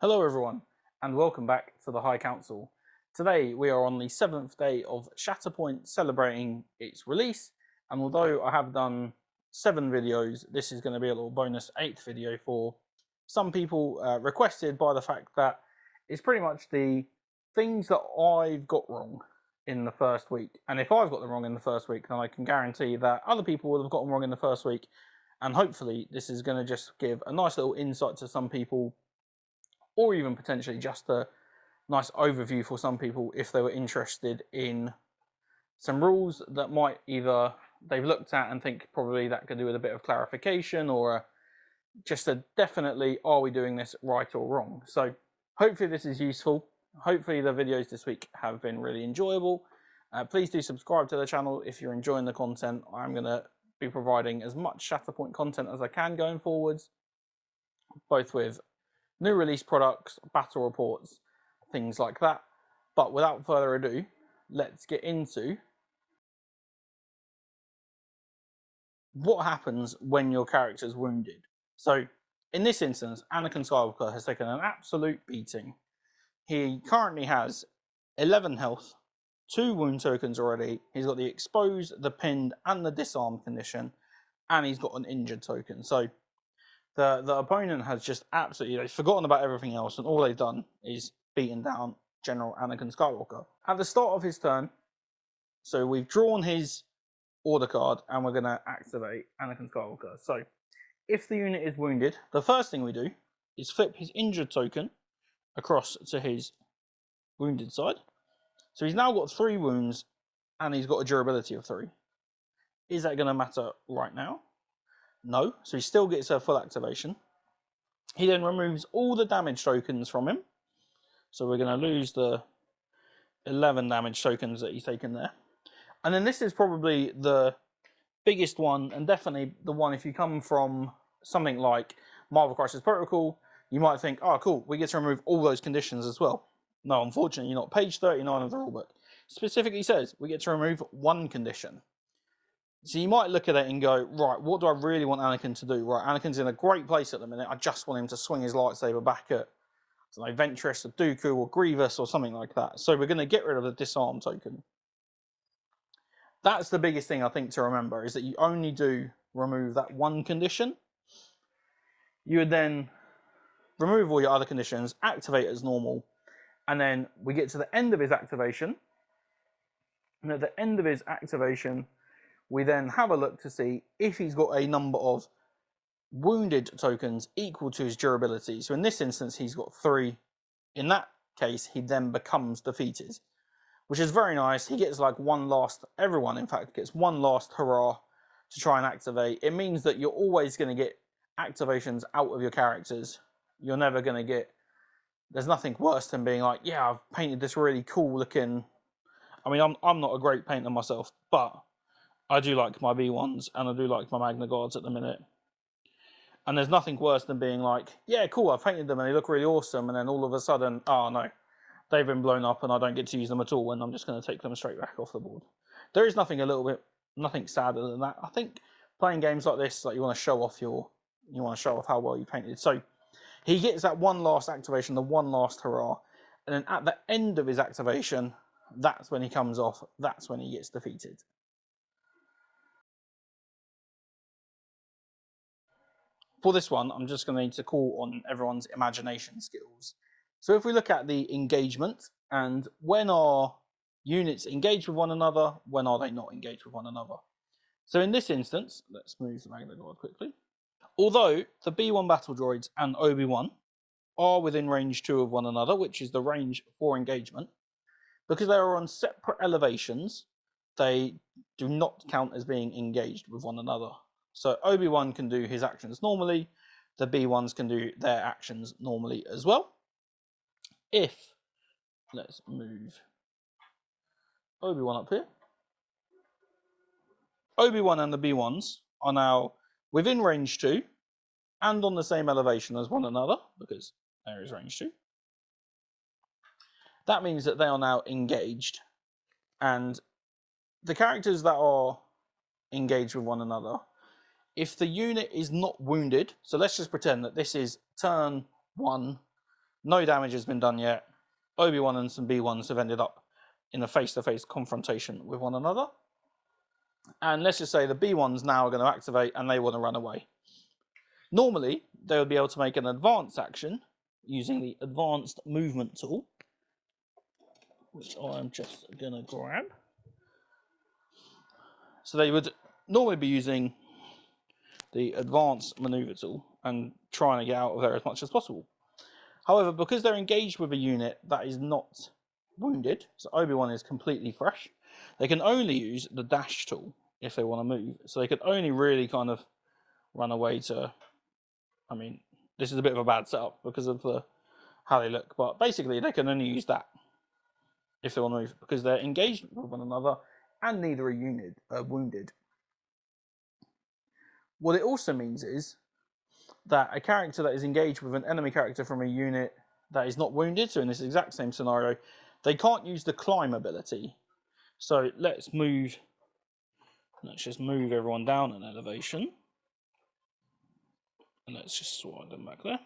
Hello everyone, and welcome back to the High Council. Today we are on the 7th day of Shatterpoint celebrating its release, and although I have done 7 videos, this is going to be a little bonus 8th video for some people requested by the fact that it's pretty much the things that I've got wrong in the first week. And if I've got them wrong in the first week, then I can guarantee that other people will have got them wrong in the first week, and hopefully this is going to just give a nice little insight to some people, or even potentially just a nice overview for some people if they were interested in some rules that might either they've looked at and think probably that could do with a bit of clarification, or just a definitely are we doing this right or wrong. So hopefully this is useful. Hopefully the videos this week have been really enjoyable. Please do subscribe to the channel if you're enjoying the content. I'm going to be providing as much Shatterpoint content as I can going forwards, both with new release products, battle reports, things like that. But without further ado, let's get into what happens when your character's wounded. So in this instance, Anakin Skywalker has taken an absolute beating. He currently has 11 health, 2 wound tokens already. He's got the exposed, the pinned, and the disarmed condition, and he's got an injured token. So the opponent has just absolutely forgotten about everything else, and all they've done is beaten down General Anakin Skywalker. At the start of his turn, so we've drawn his order card, and we're going to activate Anakin Skywalker. So if the unit is wounded, the first thing we do is flip his injured token across to his wounded side. So he's now got 3 wounds, and he's got a durability of 3. Is that going to matter right now? No, so he still gets a full activation. He then removes all the damage tokens from him. So we're going to lose the 11 damage tokens that he's taken there. And then this is probably the biggest one, and definitely the one if you come from something like Marvel Crisis Protocol, you might think, oh cool, we get to remove all those conditions as well. No, unfortunately not. Page 39 of the rulebook specifically says we get to remove 1 condition. So you might look at it and go, right, what do I really want Anakin to do? Right, Anakin's in a great place at the minute. I just want him to swing his lightsaber back at, I don't know, Ventress or Dooku or Grievous or something like that. So we're going to get rid of the disarm token. That's the biggest thing I think to remember, is that you only do remove that 1 condition. You would then remove all your other conditions, activate as normal, and then we get to the end of his activation. And at the end of his activation, we then have a look to see if he's got a number of wounded tokens equal to his durability. So in this instance, he's got 3. In that case, he then becomes defeated, which is very nice. He gets like one last, everyone in fact gets one last hurrah to try and activate. It means that you're always going to get activations out of your characters. You're never going to get, there's nothing worse than being like, yeah, I've painted this really cool looking, I mean, I'm not a great painter myself, but I do like my B1s, and I do like my Magna Guards at the minute. And there's nothing worse than being like, yeah, cool, I've painted them and they look really awesome, and then all of a sudden, oh no, they've been blown up and I don't get to use them at all, and I'm just going to take them straight back off the board. There is nothing nothing sadder than that. I think playing games like this, like you want to show off how well you painted. So he gets that one last activation, the one last hurrah, and then at the end of his activation, that's when he comes off, that's when he gets defeated. For this one, I'm just going to need to call on everyone's imagination skills. So if we look at the engagement, and when are units engaged with one another, when are they not engaged with one another? So in this instance, let's move the Magna Guard quickly. Although the B1 battle droids and Obi-Wan are within range 2 of one another, which is the range for engagement, because they are on separate elevations, they do not count as being engaged with one another. So Obi-Wan can do his actions normally, the B1s can do their actions normally as well. If, let's move Obi-Wan up here. Obi-Wan and the B1s are now within range 2 and on the same elevation as one another, because there is range 2. That means that they are now engaged, and the characters that are engaged with one another, if the unit is not wounded, so let's just pretend that this is turn 1 No damage has been done yet. Obi-Wan and some B1s have ended up in a face-to-face confrontation with one another. And let's just say the B1s now are going to activate and they want to run away. Normally, they would be able to make an advance action using the advanced movement tool, which I'm just going to grab. So they would normally be using the advanced maneuver tool and trying to get out of there as much as possible. However, because they're engaged with a unit that is not wounded, so Obi-Wan is completely fresh, they can only use the dash tool if they want to move. So they could only really kind of run away to... I mean, this is a bit of a bad setup because of how they look, but basically they can only use that if they want to move because they're engaged with one another and neither are wounded. What it also means is that a character that is engaged with an enemy character from a unit that is not wounded, so in this exact same scenario, they can't use the climb ability. So let's just move everyone down an elevation. And let's just slide them back there.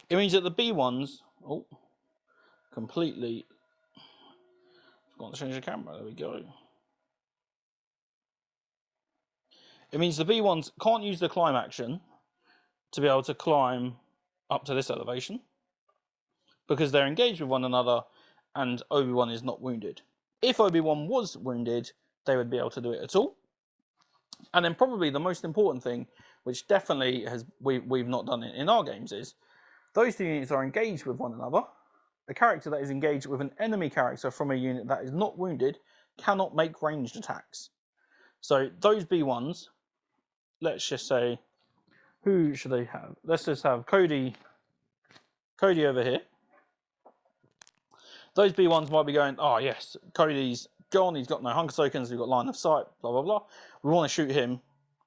It means that the B1s, completely forgot to change the camera, there we go. It means the B1s can't use the climb action to be able to climb up to this elevation because they're engaged with one another and Obi-Wan is not wounded. If Obi-Wan was wounded, they would be able to do it at all. And then probably the most important thing, which definitely we've not done it in our games, is those two units are engaged with one another. A character that is engaged with an enemy character from a unit that is not wounded cannot make ranged attacks. So those B1s, let's just say, who should they have? Let's just have Cody over here. Those B1s might be going, oh yes, Cody's gone, he's got no hunger tokens, we've got line of sight, blah, blah, blah. We want to shoot him.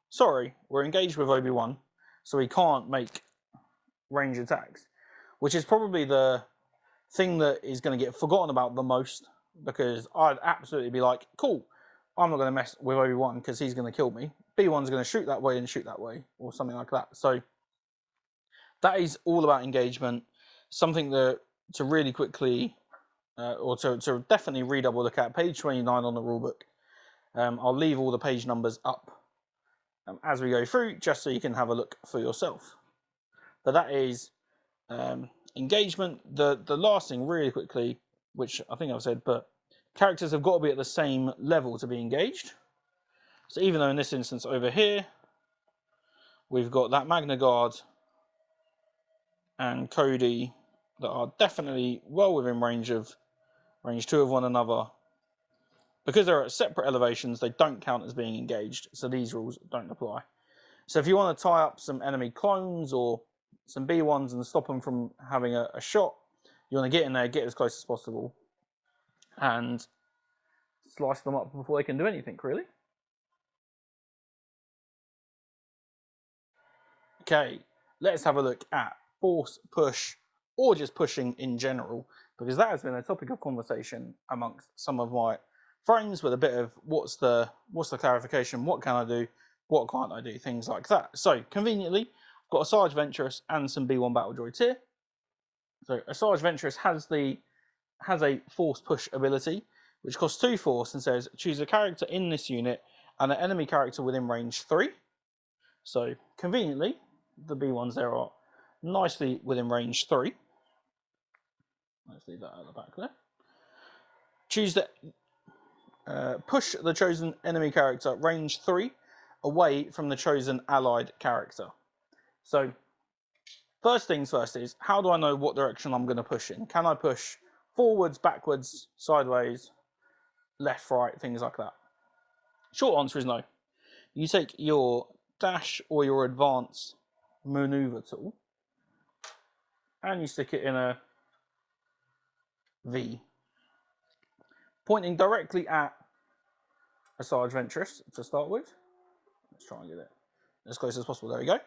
Sorry, we're engaged with Obi-Wan, so he can't make range attacks, which is probably the thing that is going to get forgotten about the most, because I'd absolutely be like, cool, I'm not going to mess with Obi-Wan because he's going to kill me. B1's going to shoot that way and shoot that way, or something like that. So that is all about engagement, something that to really quickly, or to definitely redouble look at, page 29 on the rulebook. I'll leave all the page numbers up as we go through, just so you can have a look for yourself. But that is engagement. The last thing, really quickly, which I think I've said, but characters have got to be at the same level to be engaged. So even though in this instance over here, we've got that Magna Guard and Cody that are definitely well within range 2 of one another. Because they're at separate elevations, they don't count as being engaged, so these rules don't apply. So if you want to tie up some enemy clones or some B1s and stop them from having a shot, you want to get in there, get as close as possible, and slice them up before they can do anything, really. Okay, let's have a look at force push, or just pushing in general, because that has been a topic of conversation amongst some of my friends, with a bit of what's the clarification, what can I do, what can't I do, things like that. So conveniently, I've got a Sarge Ventress and some B1 battle droids here. So a Sarge Ventress has a force push ability, which costs 2 force and says choose a character in this unit and an enemy character within range 3. So conveniently, the B1s there are nicely within range 3. Let's leave that at the back there. Choose the push the chosen enemy character range 3 away from the chosen allied character. So first things first is, how do I know what direction I'm going to push in? Can I push forwards, backwards, sideways, left, right, things like that? Short answer is no. You take your dash or your advance maneuver tool and you stick it in a V, pointing directly at a Sarge Ventress to start with. Let's try and get it as close as possible. There we go.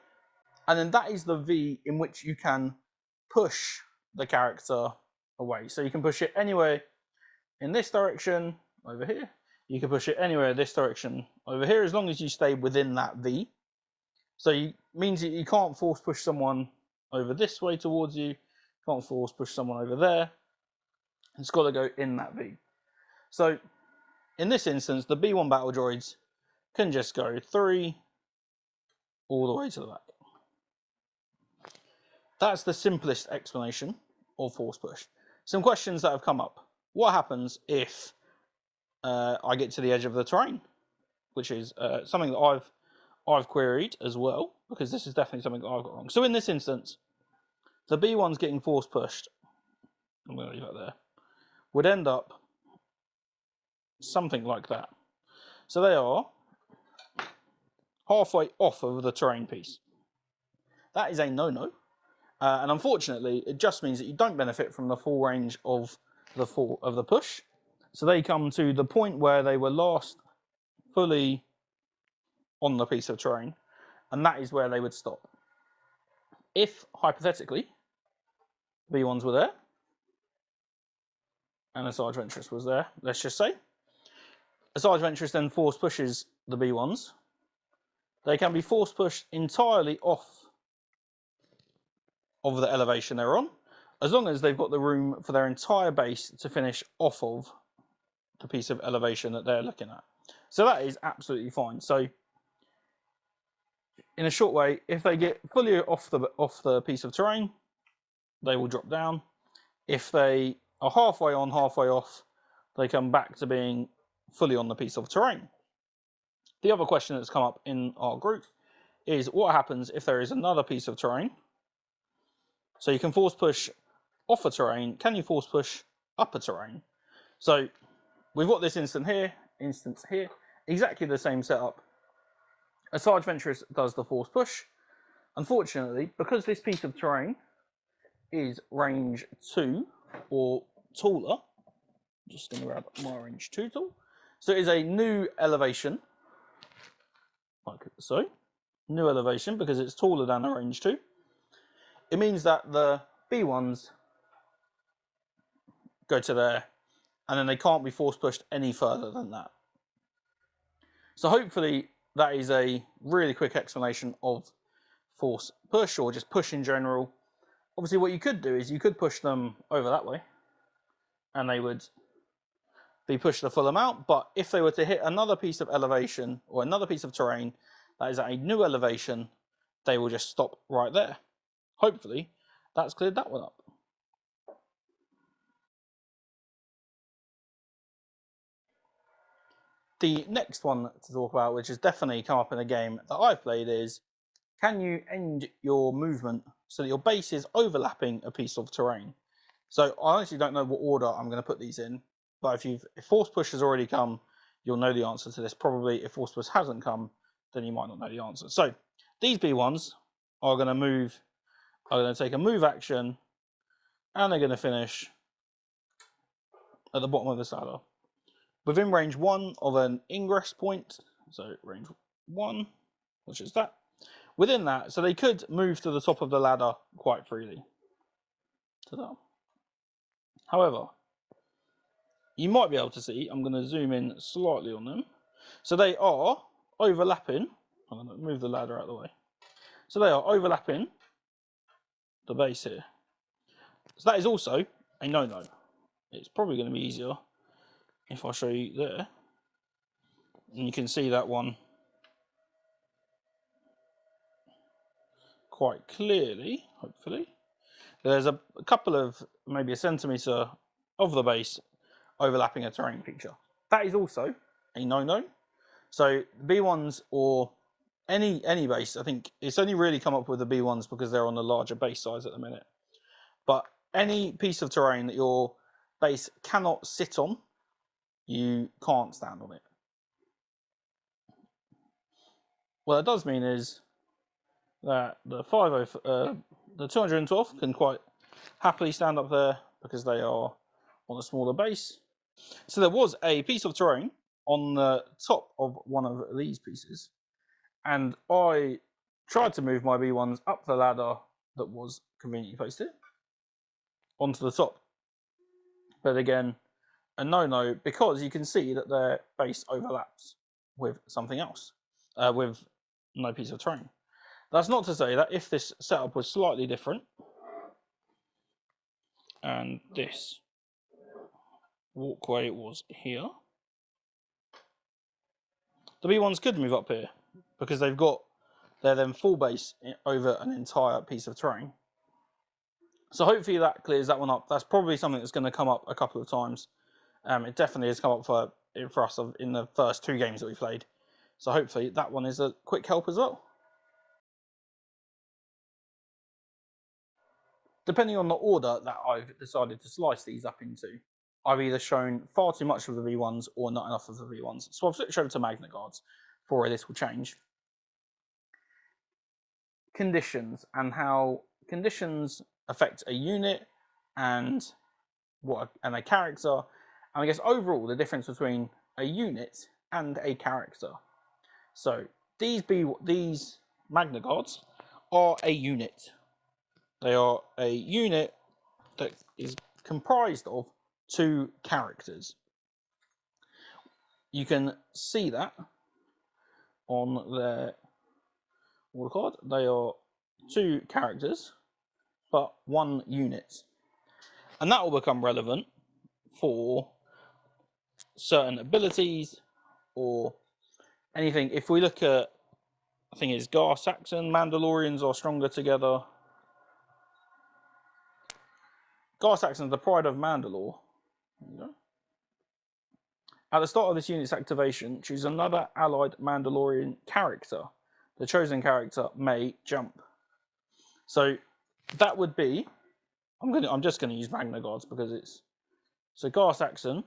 And then that is the V in which you can push the character away. So you can push it anywhere in this direction over here. You can push it anywhere this direction over here, as long as you stay within that V. So you means that you can't force push someone over this way towards you. Can't force push someone over there. It's got to go in that V. So in this instance, the B1 battle droids can just go 3 all the way to the back. That's the simplest explanation of force push. Some questions that have come up. What happens if I get to the edge of the terrain? Which is something that I've queried as well, because this is definitely something that I've got wrong. So in this instance, the B1's getting force pushed, I'm going to leave that there, would end up something like that. So they are halfway off of the terrain piece. That is a no-no. And unfortunately, it just means that you don't benefit from the full range of the push. So they come to the point where they were last fully on the piece of terrain, and that is where they would stop. If, hypothetically, B1s were there, and a Sarge Ventress was there, let's just say, a Sarge Ventress then force pushes the B1s, they can be force pushed entirely off of the elevation they're on, as long as they've got the room for their entire base to finish off of the piece of elevation that they're looking at. So that is absolutely fine. So in a short way, if they get fully off the piece of terrain, they will drop down. If they are halfway on, halfway off, they come back to being fully on the piece of terrain. The other question that's come up in our group is what happens if there is another piece of terrain? So you can force push off a terrain. Can you force push up a terrain? So we've got this instance here, exactly the same setup. A Sarge Ventress does the force push. Unfortunately, because this piece of terrain is range 2 or taller, I'm just going to grab my range 2 tool. So it is a new elevation, like so. New elevation because it's taller than a range 2. It means that the B1s go to there, and then they can't be force pushed any further than that. So hopefully that is a really quick explanation of force push, or just push in general. Obviously what you could do is you could push them over that way, and they would be pushed the full amount, but if they were to hit another piece of elevation, or another piece of terrain that is at a new elevation, they will just stop right there. Hopefully that's cleared that one up. The next one to talk about, which has definitely come up in a game that I've played, is can you end your movement so that your base is overlapping a piece of terrain? So I honestly don't know what order I'm going to put these in, but if force push has already come, you'll know the answer to this. Probably if force push hasn't come, then you might not know the answer. So these B1s are going to take a move action, and they're going to finish at the bottom of this ladder, within range 1 of an ingress point. So range 1, which is that. Within that, so they could move to the top of the ladder quite freely. However, you might be able to see, I'm going to zoom in slightly on them. So they are overlapping. I'm going to move the ladder out of the way. So they are overlapping the base here. So that is also a no-no. It's probably going to be easier if I show you there. And you can see that one quite clearly, hopefully. There's a couple of, maybe a centimetre of the base overlapping a terrain feature. That is also a no-no. So B1s or any base, I think it's only really come up with the B1s because they're on the larger base size at the minute. But any piece of terrain that your base cannot sit on, you can't stand on it. What that does mean is that the 212 can quite happily stand up there because they are on a smaller base. So there was a piece of terrain on the top of one of these pieces, and I tried to move my B1s up the ladder that was conveniently placed here onto the top. But again, a no-no, because you can see that their base overlaps with something else, with no piece of terrain. That's not to say that if this setup was slightly different, and this walkway was here, the B1s could move up here, because they're then full base over an entire piece of terrain. So hopefully that clears that one up. That's probably something that's going to come up a couple of times. It definitely has come up for us in the first 2 games that we played. So hopefully that one is a quick help as well. Depending on the order that I've decided to slice these up into, I've either shown far too much of the V1s or not enough of the V1s. So I've switched over to Magna Guards for a little change. Conditions and how conditions affect a unit and a character, and I guess overall the difference between a unit and a character. So these Magna Guards are a unit. They are a unit that is comprised of 2 characters. You can see that on their order card. They are 2 characters, but 1 unit. And that will become relevant for certain abilities or anything. If we look at, I think it's Gar Saxon, Mandalorians are stronger together. Gar Saxon, the Pride of Mandalore. There you go. At the start of this unit's activation, choose another allied Mandalorian character. The chosen character may jump. So that would be, I'm just going to use Magna Guards because it's, so Gar Saxon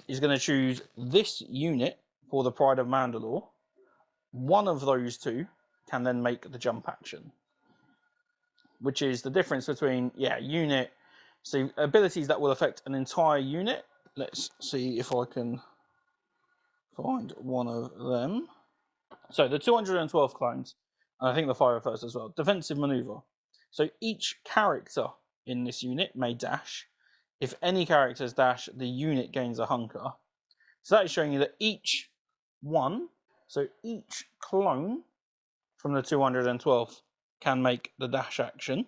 is going to choose this unit for the Pride of Mandalore. One of those 2 can then make the jump action, which is the difference between, unit, so abilities that will affect an entire unit. Let's see if I can find one of them. So the 212 clones, and I think the 501st as well. Defensive maneuver. So each character in this unit may dash. If any characters dash, the unit gains a hunker. So that is showing you that each clone from the 212 can make the dash action.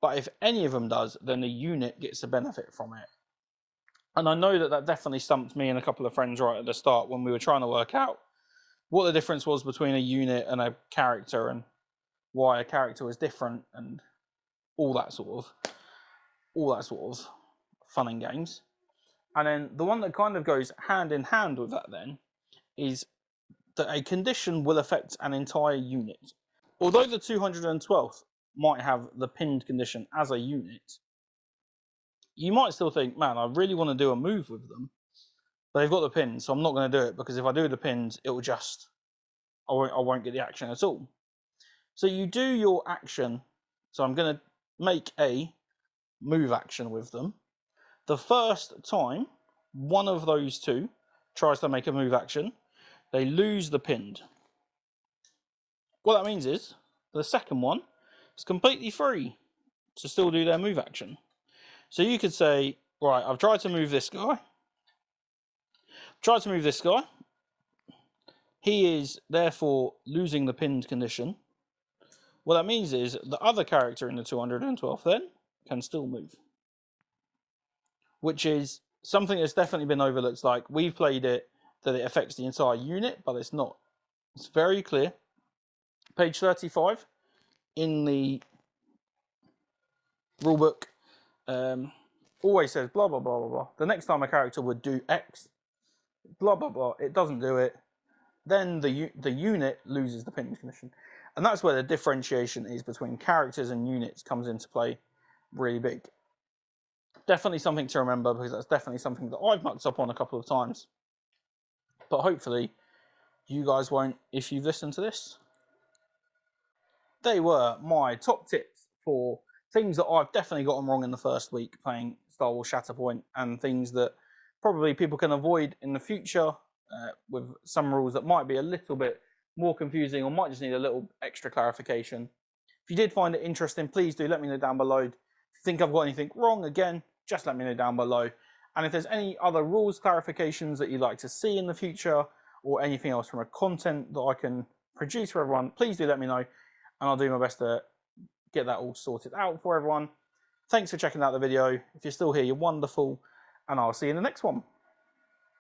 But if any of them does, then the unit gets a benefit from it. And I know that definitely stumped me and a couple of friends right at the start when we were trying to work out what the difference was between a unit and a character and why a character was different and all that sort of fun and games. And then the one that kind of goes hand in hand with that then is that a condition will affect an entire unit. Although the 212th might have the pinned condition as a unit, you might still think, man, I really want to do a move with them, but they've got the pins, so I'm not going to do it because if I do the pins, it will just, I won't get the action at all. So you do your action. So I'm going to make a move action with them. The first time one of those 2 tries to make a move action, they lose the pinned. What that means is the second one is completely free to still do their move action. So you could say, right, I've tried to move this guy. He is therefore losing the pinned condition. What that means is the other character in the 212 then can still move, which is something that's definitely been overlooked. Like, we've played it that it affects the entire unit, but it's not. It's very clear. Page 35 in the rulebook always says blah, blah, blah, blah, blah. The next time a character would do X, blah, blah, blah, it doesn't do it. Then the unit loses the pinning condition. And that's where the differentiation is between characters and units comes into play really big. Definitely something to remember, because that's definitely something that I've mucked up on a couple of times. But hopefully you guys won't if you've listened to this. They were my top tips for things that I've definitely gotten wrong in the first week playing Star Wars Shatterpoint, and things that probably people can avoid in the future with some rules that might be a little bit more confusing or might just need a little extra clarification. If you did find it interesting, please do let me know down below. If you think I've got anything wrong, again, just let me know down below. And if there's any other rules clarifications that you'd like to see in the future, or anything else from a content that I can produce for everyone, please do let me know, and I'll do my best to get that all sorted out for everyone. Thanks for checking out the video. If you're still here, you're wonderful, and I'll see you in the next one.